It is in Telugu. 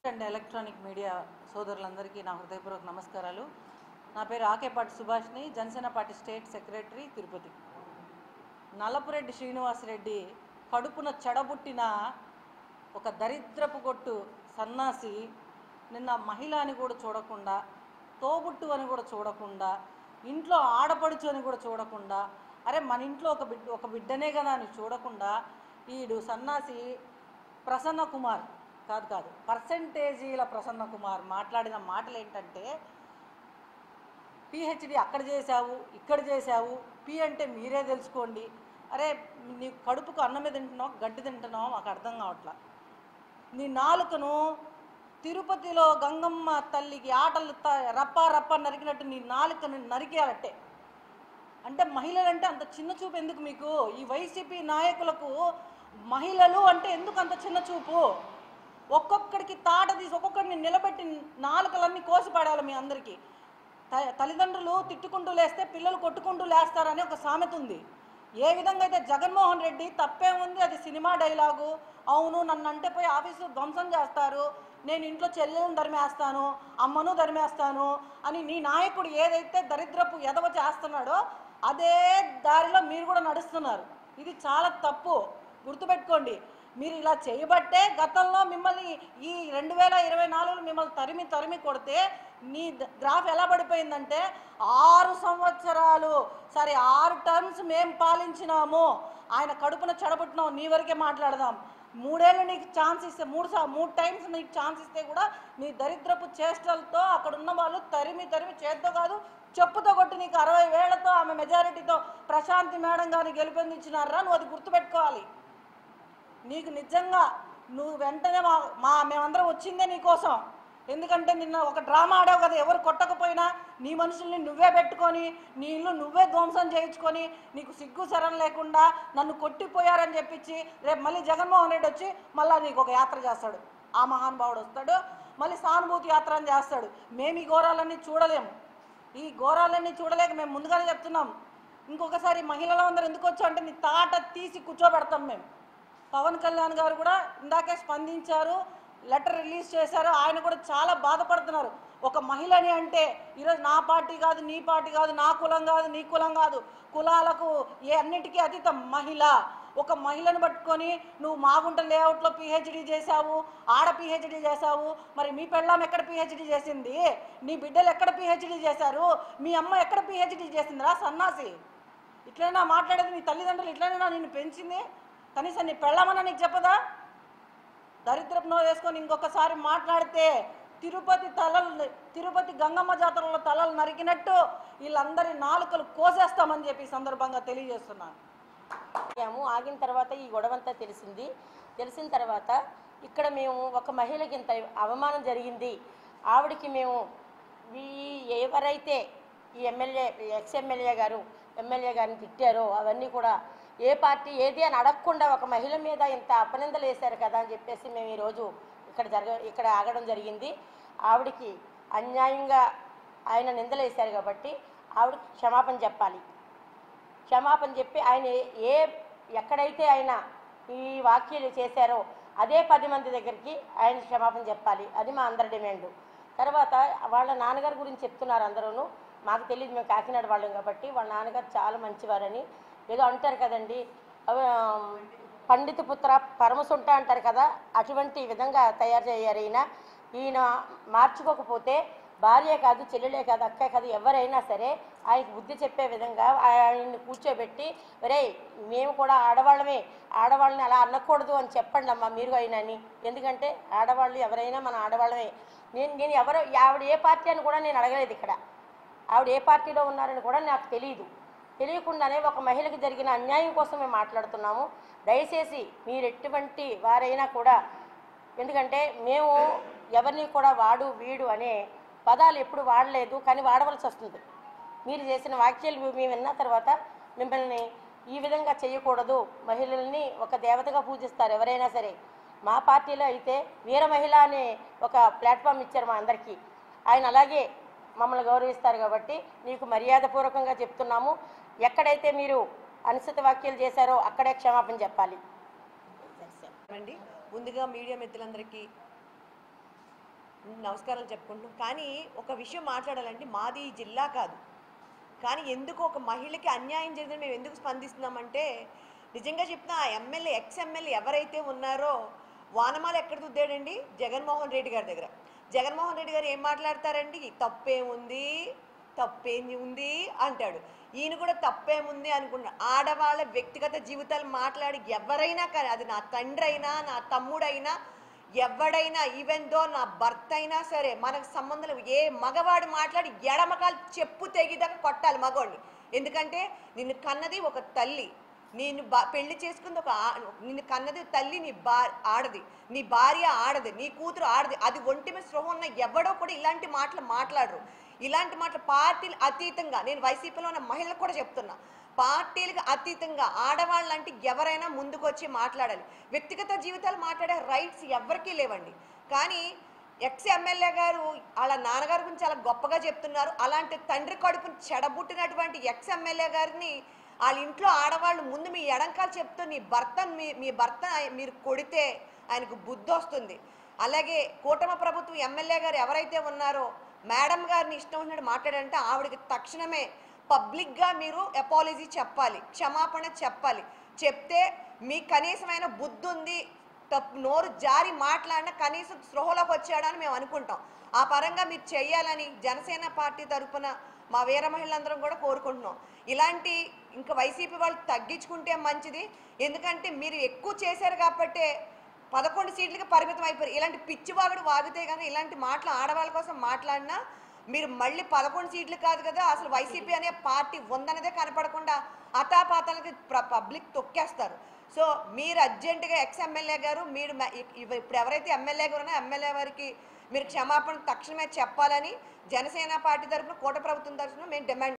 అండ్ ఎలక్ట్రానిక్ మీడియా సోదరులందరికీ నా హృదయపూర్వక నమస్కారాలు. నా పేరు ఆకేపాటి సుభాష్ని, Janasena party state secretary Tirupati. Nallapureddy Srinivasareddy కడుపున చెడబుట్టిన ఒక దరిద్రపు కొట్టు సన్నాసి నిన్న మహిళ అని కూడా చూడకుండా, తోబుట్టు అని కూడా చూడకుండా, ఇంట్లో ఆడపడుచు అని కూడా చూడకుండా, అరే మన ఇంట్లో ఒక బిడ్డనే కదా అని చూడకుండా ఈడు సన్నాసి ప్రసన్న కుమార్ కాదు పర్సంటేజీల ప్రసన్న కుమార్ మాట్లాడిన మాటలు ఏంటంటే, పిహెచ్డి అక్కడ చేశావు, ఇక్కడ చేశావు, పి అంటే మీరే తెలుసుకోండి. అరే నీ కడుపుకు అన్నమే తింటున్నావు, గడ్డి తింటున్నావు, మాకు అర్థం కావట్లా. నీ నాలుకను తిరుపతిలో గంగమ్మ తల్లికి ఆటలు రప్ప నరికినట్టు నీ నాలుకను నరికేయాలట్టే. అంటే మహిళలంటే అంత చిన్న చూపు ఎందుకు మీకు? ఈ వైసీపీ నాయకులకు మహిళలు అంటే ఎందుకు అంత చిన్న చూపు? ఒక్కొక్కడికి తాట తీసి ఒక్కొక్కడిని నిలబెట్టి నాలుకలన్నీ కోసిపడాలి. మీ అందరికీ తల్లిదండ్రులు తిట్టుకుంటూ లేస్తే పిల్లలు కొట్టుకుంటూ లేస్తారని ఒక సామెత ఉంది. ఏ విధంగా అయితే జగన్మోహన్ రెడ్డి తప్పే ఉంది, అది సినిమా డైలాగు. అవును నన్ను అంటే పోయి ఆఫీసు ధ్వంసం చేస్తారు, నేను ఇంట్లో చెల్లెలను ధర్మేస్తాను, అమ్మను ధర్మేస్తాను అని నీ నాయకుడు ఏదైతే దరిద్రపు ఎదవ చేస్తున్నాడో అదే దారిలో మీరు కూడా నడుస్తున్నారు. ఇది చాలా తప్పు, గుర్తుపెట్టుకోండి. మీరు ఇలా చేయబట్టే గతంలో మిమ్మల్ని ఈ 2024 మిమ్మల్ని తరిమి కొడితే నీ గ్రాఫ్ ఎలా పడిపోయిందంటే 6 సంవత్సరాలు 6 టర్మ్స్ మేము పాలించినాము, ఆయన కడుపున చెడబుట్టినాం. నీ వరకే మాట్లాడదాం. 3 ఏళ్ళు నీకు ఛాన్స్ ఇస్తే 3 టైమ్స్ నీకు ఛాన్స్ ఇస్తే కూడా నీ దరిద్రపు చేష్టలతో అక్కడ ఉన్న వాళ్ళు తరిమి చేత్తో కాదు చెప్పుతో కొట్టి నీకు 60,000తో ఆమె మెజారిటీతో ప్రశాంతి మేడం గారిని గెలుపొందించినారా. నువ్వు అది గుర్తుపెట్టుకోవాలి. నీకు నిజంగా నువ్వు వెంటనే మేమందరం వచ్చిందే నీకోసం. ఎందుకంటే నిన్న ఒక డ్రామా ఆడావు కదా, ఎవరు కొట్టకపోయినా నీ మనుషుల్ని నువ్వే పెట్టుకొని నీ ఇల్లు నువ్వే ధ్వంసం చేయించుకొని నీకు సిగ్గు శరం లేకుండా నన్ను కొట్టిపోయారని చెప్పించి రేపు మళ్ళీ జగన్మోహన్ రెడ్డి వచ్చి మళ్ళీ నీకు ఒక యాత్ర చేస్తాడు. ఆ మహానుభావుడు వస్తాడు, మళ్ళీ సానుభూతి యాత్ర అని చేస్తాడు. మేము ఈ ఘోరాలన్నీ చూడలేము. ఈ ఘోరాలన్నీ చూడలేక మేము ముందుగానే చెప్తున్నాం. ఇంకొకసారి మహిళలు అందరూ ఎందుకు వచ్చావు అంటే నీ తాట తీసి కూర్చోబెడతాం మేము. పవన్ కళ్యాణ్ గారు కూడా ఇందాకే స్పందించారు, లెటర్ రిలీజ్ చేశారు. ఆయన కూడా చాలా బాధపడుతున్నారు. ఒక మహిళని అంటే ఈరోజు నా పార్టీ కాదు, నీ పార్టీ కాదు, నా కులం కాదు, నీ కులం కాదు, కులాలకు అన్నిటికీ అతీతం మహిళ. ఒక మహిళను పట్టుకొని నువ్వు మాగుంట లేఅవుట్లో పిహెచ్డి చేశావు, ఆడ పిహెచ్డి చేశావు. మరి మీ పెళ్ళాం ఎక్కడ పిహెచ్డి చేసింది? నీ బిడ్డలు ఎక్కడ పిహెచ్డి చేశారు? మీ అమ్మ ఎక్కడ పిహెచ్డి చేసిందిరా సన్నాసి? ఇట్లైనా మాట్లాడేది? నీ తల్లిదండ్రులు ఇట్లైనా నిన్ను పెంచింది? కనీసం నీ పెళ్ళామన్నా నీకు చెప్పదా? దరిద్రపు నో వేసుకొని ఇంకొకసారి మాట్లాడితే తిరుపతి గంగమ్మ జాతరలో తలలు నరికినట్టు వీళ్ళందరి నాలుకలు కోసేస్తామని చెప్పి సందర్భంగా తెలియజేస్తున్నాను. ఆగిన తర్వాత ఈ గొడవంతా తెలిసిన తర్వాత ఇక్కడ మేము ఒక మహిళకి ఇంత అవమానం జరిగింది, ఆవిడికి మేము ఎవరైతే ఈ ఎక్స్ఎమ్మెల్యే గారిని తిట్టారో అవన్నీ కూడా ఏ పార్టీ ఏది అని అడగకుండా ఒక మహిళ మీద ఇంత అపనిందలు వేశారు కదా అని చెప్పేసి మేము ఈరోజు ఇక్కడ ఆగడం జరిగింది. ఆవిడికి అన్యాయంగా ఆయన నిందలు వేశారు కాబట్టి ఆవిడకి క్షమాపణ చెప్పాలి. క్షమాపణ చెప్పి ఆయన ఎక్కడైతే ఆయన ఈ వ్యాఖ్యలు చేశారో అదే 10 మంది దగ్గరికి ఆయన క్షమాపణ చెప్పాలి. అది మా అందరి డిమాండు. తర్వాత వాళ్ళ నాన్నగారి గురించి చెప్తున్నారు అందరూ. మాకు తెలియదు, మేము కాకినాడ వాళ్ళం కాబట్టి. వాళ్ళ నాన్నగారు చాలా మంచివారని ఏదో అంటారు కదండి, పండిత పుత్ర పరమసుంట అంటారు కదా, అటువంటి విధంగా తయారు చేయారు. ఈయన మార్చుకోకపోతే భార్య కాదు, చెల్లెలే కాదు, అక్క కాదు, ఎవరైనా సరే ఆయనకు బుద్ధి చెప్పే విధంగా ఆయన్ని కూర్చోబెట్టి ఒరే మేము కూడా ఆడవాళ్ళని అలా అనకూడదు అని చెప్పండి అమ్మా మీరు అయినని. ఎందుకంటే ఆడవాళ్ళు ఎవరైనా మన ఆడవాళ్ళమే. నేను ఆవిడ ఏ పార్టీ అని కూడా నేను అడగలేదు. ఇక్కడ ఆవిడ ఏ పార్టీలో ఉన్నారని కూడా నాకు తెలియకుండానే ఒక మహిళకి జరిగిన అన్యాయం కోసం మేము మాట్లాడుతున్నాము. దయచేసి మీరు ఎటువంటి వారైనా కూడా, ఎందుకంటే మేము ఎవరిని కూడా వాడు వీడు అనే పదాలు ఎప్పుడు వాడలేదు, కానీ వాడవలసి వస్తుంది. మీరు చేసిన వ్యాఖ్యలు మేము విన్న తర్వాత మిమ్మల్ని ఈ విధంగా చేయకూడదు, మహిళల్ని ఒక దేవతగా పూజిస్తారు ఎవరైనా సరే. మా పార్టీలో అయితే వీర మహిళ అనే ఒక ప్లాట్ఫామ్ ఇచ్చారు మా అందరికీ. ఆయన అలాగే మమ్మల్ని గౌరవిస్తారు కాబట్టి నీకు మర్యాదపూర్వకంగా చెప్తున్నాము. ఎక్కడైతే మీరు అనుచిత వ్యాఖ్యలు చేశారో అక్కడే క్షమాపణ చెప్పాలి. ముందుగా మీడియా మిత్రులందరికీ నమస్కారాలు చెప్పుకుంటున్నాం. కానీ ఒక విషయం మాట్లాడాలంటే మాది ఈ జిల్లా కాదు. కానీ ఎందుకు ఒక మహిళకి అన్యాయం జరిగిందని మేము ఎందుకు స్పందిస్తున్నామంటే నిజంగా చెప్తున్నా ఆ ఎమ్మెల్యే ఎమ్మెల్యే ఎవరైతే ఉన్నారో వానమాల ఎక్కడ దుద్దాడండి? జగన్మోహన్ రెడ్డి గారి దగ్గర. జగన్మోహన్ రెడ్డి గారు ఏం మాట్లాడతారండి? తప్పేముంది తప్పేంది ఉంది అంటాడు. ఈయన కూడా తప్పేముంది అనుకున్నాడు. ఆడవాళ్ళ వ్యక్తిగత జీవితాలు మాట్లాడి ఎవరైనా కానీ అది నా తండ్రి అయినా నా తమ్ముడైనా ఎవడైనా ఈవెన్ దో నా భర్త అయినా సరే మనకు సంబంధం ఏ మగవాడు మాట్లాడి ఎడమకాలు చెప్పు తెగిదాకా కొట్టాలి మగవాడిని. ఎందుకంటే నిన్ను కన్నది ఒక తల్లి, నేను పెళ్లి చేసుకుంది నిన్ను కన్నది తల్లి, ఆడది, నీ భార్య ఆడది, నీ కూతురు ఆడది. అది ఒంటి మీద స్పృహ ఉన్న ఎవడో కూడా ఇలాంటి మాటలు మాట్లాడరు. ఇలాంటి మాటలు పార్టీలు అతీతంగా, నేను వైసీపీలో ఉన్న మహిళలకు కూడా చెప్తున్నా, పార్టీలకు అతీతంగా ఆడవాళ్ళంటే ఎవరైనా ముందుకు వచ్చి మాట్లాడాలి. వ్యక్తిగత జీవితాలు మాట్లాడే రైట్స్ ఎవరికీ లేవండి. కానీ ఎమ్మెల్యే గారు వాళ్ళ నాన్నగారి గురించి చాలా గొప్పగా చెప్తున్నారు. అలాంటి తండ్రి కడుపుని చెడబుట్టినటువంటి ఎమ్మెల్యే గారిని వాళ్ళ ఇంట్లో ఆడవాళ్ళు ముందు మీ ఎడంకాలు చెప్తూ మీ భర్త మీరు కొడితే ఆయనకు బుద్ధి వస్తుంది. అలాగే కూటమి ప్రభుత్వం ఎమ్మెల్యే గారు ఎవరైతే ఉన్నారో మేడం గారిని ఇష్టం ఉన్నట్టు మాట్లాడంటే ఆవిడకి తక్షణమే పబ్లిక్గా మీరు అపాలజీ చెప్పాలి, క్షమాపణ చెప్పాలి. చెప్తే మీ కనీసమైన బుద్ధి ఉంది, నోరు జారి మాట్లాడిన కనీసం స్పృహలోకి వచ్చాడని మేము అనుకుంటాం. ఆ పరంగా మీరు చెయ్యాలని జనసేన పార్టీ తరఫున మా వీర మహిళలందరం కూడా కోరుకుంటున్నాం. ఇలాంటి ఇంకా వైసీపీ వాళ్ళు తగ్గించుకుంటే మంచిది. ఎందుకంటే మీరు ఎక్కువ చేశారు కాబట్టి 11 సీట్లకి పరిమితం అయిపోయారు. ఇలాంటి పిచ్చివాగుడు వాగితే కానీ ఇలాంటి మాటలు ఆడవాళ్ళ కోసం మాట్లాడినా మీరు మళ్ళీ 11 సీట్లు కాదు కదా, అసలు వైసీపీ అనే పార్టీ ఉందన్నదే కనపడకుండా అతాపాతాలకి పబ్లిక్ తొక్కేస్తారు. సో మీరు అర్జెంటుగా ఎమ్మెల్యే గారు మీరు ఇప్పుడు ఎవరైతే ఎమ్మెల్యే గారు ఉన్నారో ఎమ్మెల్యే వారికి మీరు క్షమాపణ తక్షణమే చెప్పాలని జనసేన పార్టీ తరఫున కూటమి ప్రభుత్వం తరఫున మేము డిమాండ్